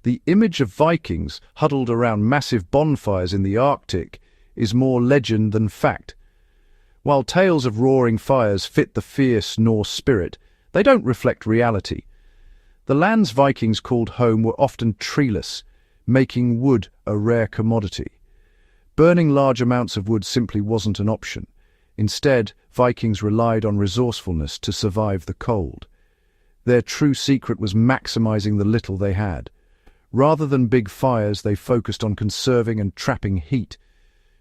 The image of Vikings huddled around massive bonfires in the Arctic is more legend than fact. While tales of roaring fires fit the fierce Norse spirit, they don't reflect reality. The lands Vikings called home were often treeless, making wood a rare commodity. Burning large amounts of wood simply wasn't an option. Instead, Vikings relied on resourcefulness to survive the cold. Their true secret was maximizing the little they had. Rather than big fires, they focused on conserving and trapping heat.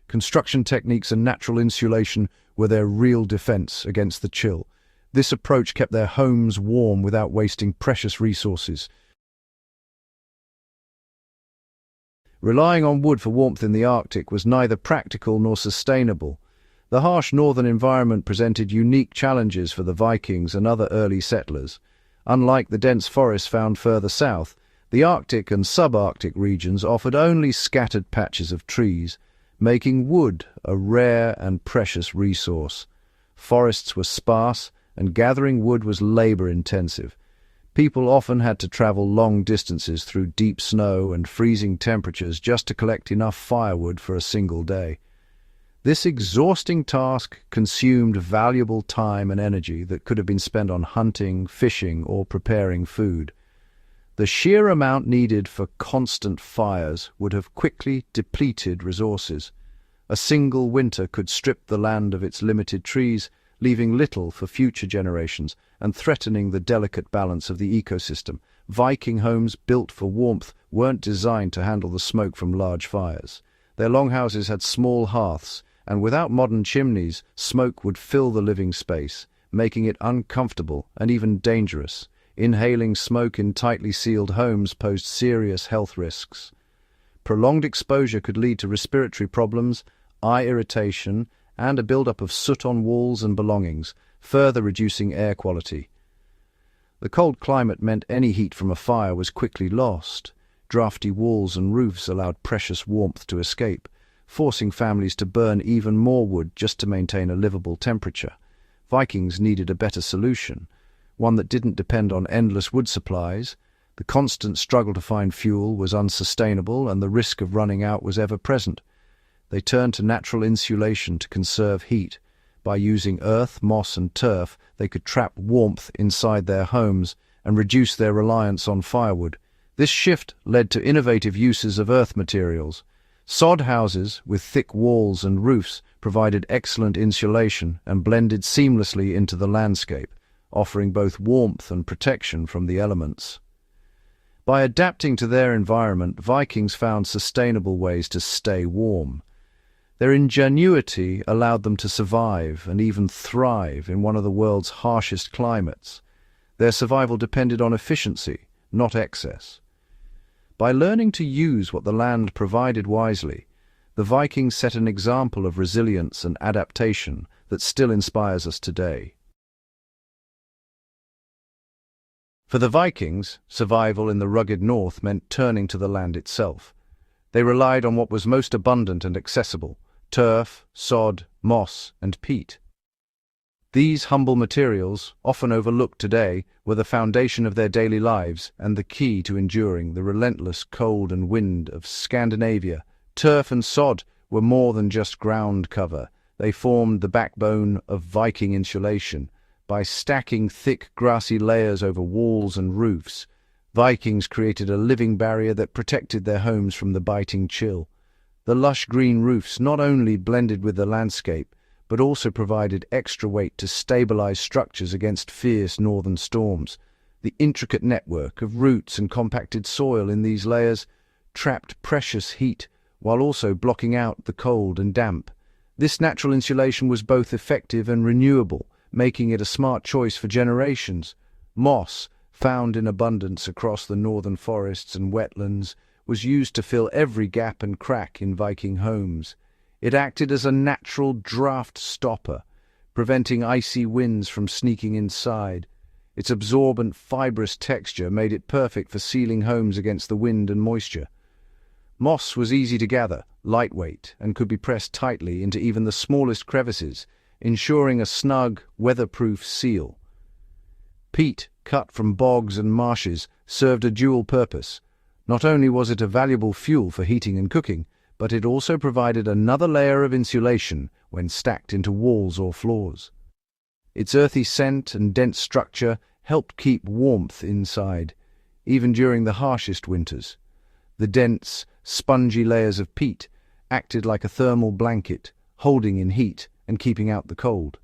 Construction techniques and natural insulation were their real defense against the chill. This approach kept their homes warm without wasting precious resources. Relying on wood for warmth in the Arctic was neither practical nor sustainable. The harsh northern environment presented unique challenges for the Vikings and other early settlers. Unlike the dense forests found further south, the Arctic and subarctic regions offered only scattered patches of trees, making wood a rare and precious resource. Forests were sparse, and gathering wood was labor-intensive. People often had to travel long distances through deep snow and freezing temperatures just to collect enough firewood for a single day. This exhausting task consumed valuable time and energy that could have been spent on hunting, fishing, or preparing food. The sheer amount needed for constant fires would have quickly depleted resources. A single winter could strip the land of its limited trees, leaving little for future generations and threatening the delicate balance of the ecosystem. Viking homes built for warmth weren't designed to handle the smoke from large fires. Their longhouses had small hearths, and without modern chimneys, smoke would fill the living space, making it uncomfortable and even dangerous. Inhaling smoke in tightly sealed homes posed serious health risks. Prolonged exposure could lead to respiratory problems, eye irritation, and a buildup of soot on walls and belongings, further reducing air quality. The cold climate meant any heat from a fire was quickly lost. Drafty walls and roofs allowed precious warmth to escape, forcing families to burn even more wood just to maintain a livable temperature. Vikings needed a better solution, one that didn't depend on endless wood supplies. The constant struggle to find fuel was unsustainable, and the risk of running out was ever present. They turned to natural insulation to conserve heat. By using earth, moss, and turf, they could trap warmth inside their homes and reduce their reliance on firewood. This shift led to innovative uses of earth materials. Sod houses with thick walls and roofs provided excellent insulation and blended seamlessly into the landscape, offering both warmth and protection from the elements. By adapting to their environment, Vikings found sustainable ways to stay warm. Their ingenuity allowed them to survive and even thrive in one of the world's harshest climates. Their survival depended on efficiency, not excess. By learning to use what the land provided wisely, the Vikings set an example of resilience and adaptation that still inspires us today. For the Vikings, survival in the rugged north meant turning to the land itself. They relied on what was most abundant and accessible: turf, sod, moss, and peat. These humble materials, often overlooked today, were the foundation of their daily lives and the key to enduring the relentless cold and wind of Scandinavia. Turf and sod were more than just ground cover. They formed the backbone of Viking insulation. By stacking thick, grassy layers over walls and roofs, Vikings created a living barrier that protected their homes from the biting chill. The lush green roofs not only blended with the landscape, but also provided extra weight to stabilize structures against fierce northern storms. The intricate network of roots and compacted soil in these layers trapped precious heat while also blocking out the cold and damp. This natural insulation was both effective and renewable, making it a smart choice for generations. Moss, found in abundance across the northern forests and wetlands, was used to fill every gap and crack in Viking homes. It acted as a natural draft stopper, preventing icy winds from sneaking inside. Its absorbent, fibrous texture made it perfect for sealing homes against the wind and moisture. Moss was easy to gather, lightweight, and could be pressed tightly into even the smallest crevices, ensuring a snug, weatherproof seal. Peat, cut from bogs and marshes, served a dual purpose. Not only was it a valuable fuel for heating and cooking, but it also provided another layer of insulation when stacked into walls or floors. Its earthy scent and dense structure helped keep warmth inside, even during the harshest winters. The dense, spongy layers of peat acted like a thermal blanket, holding in heat and keeping out the cold.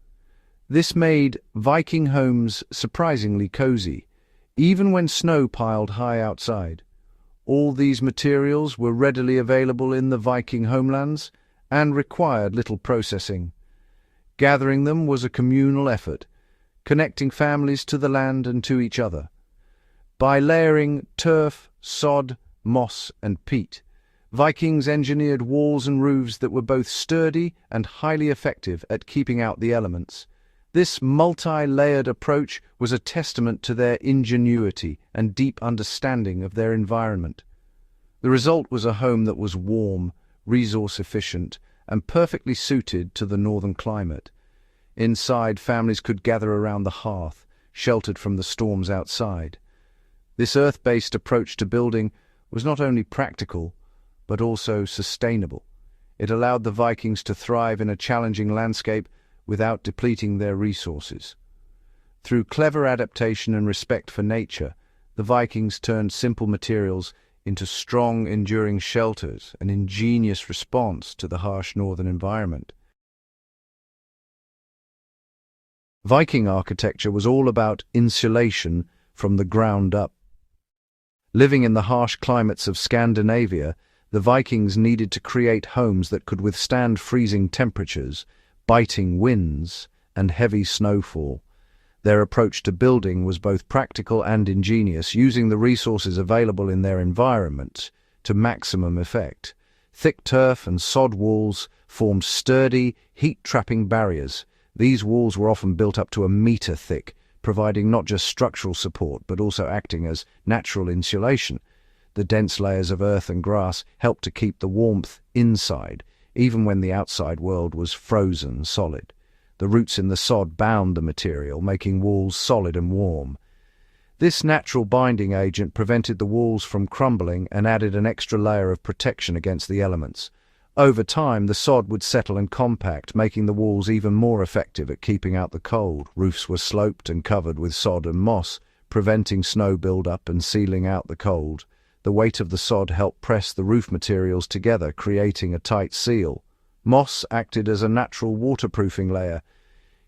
This made Viking homes surprisingly cozy, even when snow piled high outside. All these materials were readily available in the Viking homelands and required little processing. Gathering them was a communal effort, connecting families to the land and to each other. By layering turf, sod, moss, and peat, Vikings engineered walls and roofs that were both sturdy and highly effective at keeping out the elements. This multi-layered approach was a testament to their ingenuity and deep understanding of their environment. The result was a home that was warm, resource-efficient, and perfectly suited to the northern climate. Inside, families could gather around the hearth, sheltered from the storms outside. This earth-based approach to building was not only practical, but also sustainable. It allowed the Vikings to thrive in a challenging landscape without depleting their resources. Through clever adaptation and respect for nature, the Vikings turned simple materials into strong, enduring shelters, an ingenious response to the harsh northern environment. Viking architecture was all about insulation from the ground up. Living in the harsh climates of Scandinavia, the Vikings needed to create homes that could withstand freezing temperatures, biting winds, and heavy snowfall. Their approach to building was both practical and ingenious, using the resources available in their environment to maximum effect. Thick turf and sod walls formed sturdy, heat-trapping barriers. These walls were often built up to a meter thick, providing not just structural support but also acting as natural insulation. The dense layers of earth and grass helped to keep the warmth inside, even when the outside world was frozen solid. The roots in the sod bound the material, making walls solid and warm. This natural binding agent prevented the walls from crumbling and added an extra layer of protection against the elements. Over time, the sod would settle and compact, making the walls even more effective at keeping out the cold. Roofs were sloped and covered with sod and moss, preventing snow build-up and sealing out the cold. The weight of the sod helped press the roof materials together, creating a tight seal. Moss acted as a natural waterproofing layer,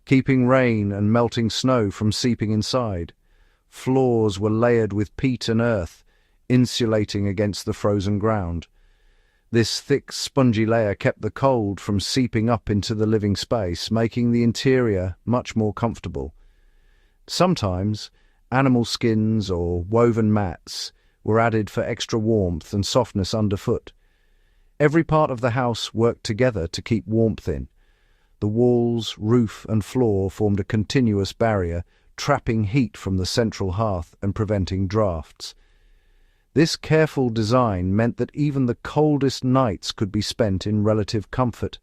keeping rain and melting snow from seeping inside. Floors were layered with peat and earth, insulating against the frozen ground. This thick, spongy layer kept the cold from seeping up into the living space, making the interior much more comfortable. Sometimes, animal skins or woven mats were added for extra warmth and softness underfoot. Every part of the house worked together to keep warmth in. The walls, roof, and floor formed a continuous barrier, trapping heat from the central hearth and preventing drafts. This careful design meant that even the coldest nights could be spent in relative comfort.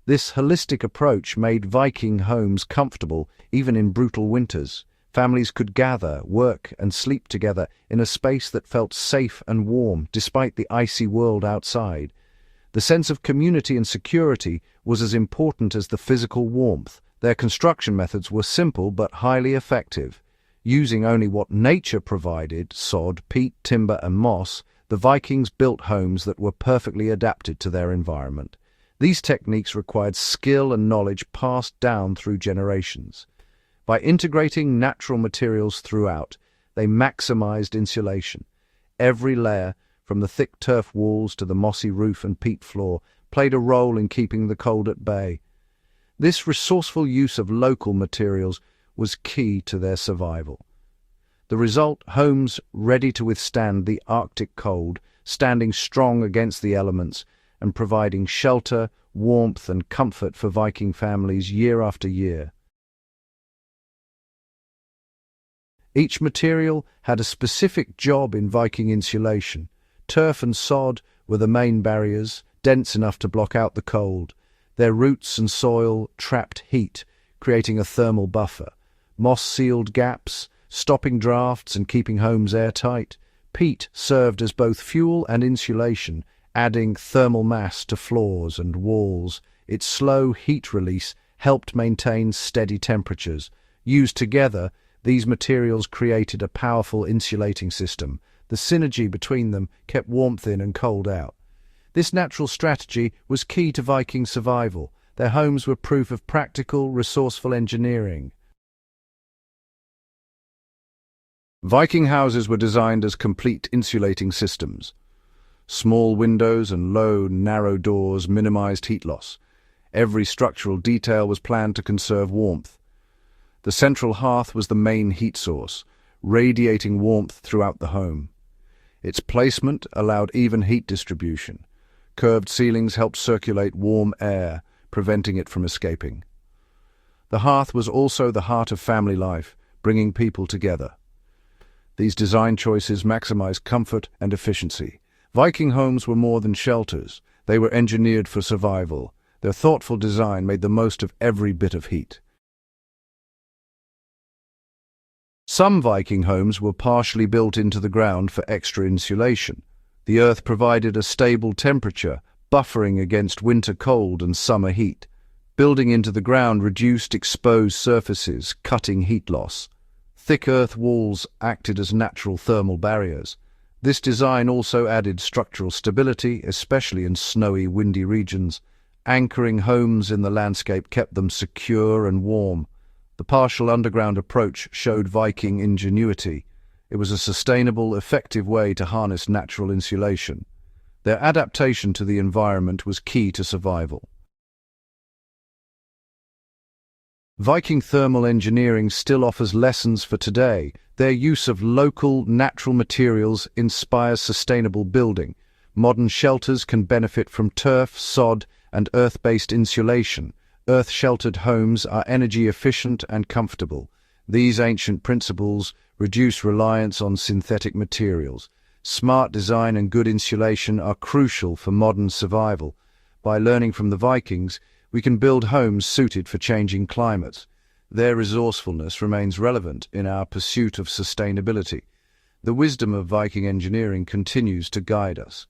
This holistic approach made Viking homes comfortable even in brutal winters. Families could gather, work, and sleep together in a space that felt safe and warm despite the icy world outside. The sense of community and security was as important as the physical warmth. Their construction methods were simple but highly effective. Using only what nature provided, sod, peat, timber, and moss, the Vikings built homes that were perfectly adapted to their environment. These techniques required skill and knowledge passed down through generations. By integrating natural materials throughout, they maximized insulation. Every layer, from the thick turf walls to the mossy roof and peat floor, played a role in keeping the cold at bay. This resourceful use of local materials was key to their survival. The result, homes ready to withstand the Arctic cold, standing strong against the elements and providing shelter, warmth, and comfort for Viking families year after year. Each material had a specific job in Viking insulation. Turf and sod were the main barriers, dense enough to block out the cold. Their roots and soil trapped heat, creating a thermal buffer. Moss sealed gaps, stopping drafts and keeping homes airtight. Peat served as both fuel and insulation, adding thermal mass to floors and walls. Its slow heat release helped maintain steady temperatures. Used together, these materials created a powerful insulating system. The synergy between them kept warmth in and cold out. This natural strategy was key to Viking survival. Their homes were proof of practical, resourceful engineering. Viking houses were designed as complete insulating systems. Small windows and low, narrow doors minimized heat loss. Every structural detail was planned to conserve warmth. The central hearth was the main heat source, radiating warmth throughout the home. Its placement allowed even heat distribution. Curved ceilings helped circulate warm air, preventing it from escaping. The hearth was also the heart of family life, bringing people together. These design choices maximized comfort and efficiency. Viking homes were more than shelters. They were engineered for survival. Their thoughtful design made the most of every bit of heat. Some Viking homes were partially built into the ground for extra insulation. The earth provided a stable temperature, buffering against winter cold and summer heat. Building into the ground reduced exposed surfaces, cutting heat loss. Thick earth walls acted as natural thermal barriers. This design also added structural stability, especially in snowy, windy regions. Anchoring homes in the landscape kept them secure and warm. The partial underground approach showed Viking ingenuity. It was a sustainable, effective way to harness natural insulation. Their adaptation to the environment was key to survival. Viking thermal engineering still offers lessons for today. Their use of local, natural materials inspires sustainable building. Modern shelters can benefit from turf, sod, and earth-based insulation. Earth-sheltered homes are energy efficient and comfortable. These ancient principles reduce reliance on synthetic materials. Smart design and good insulation are crucial for modern survival. By learning from the Vikings, we can build homes suited for changing climates. Their resourcefulness remains relevant in our pursuit of sustainability. The wisdom of Viking engineering continues to guide us.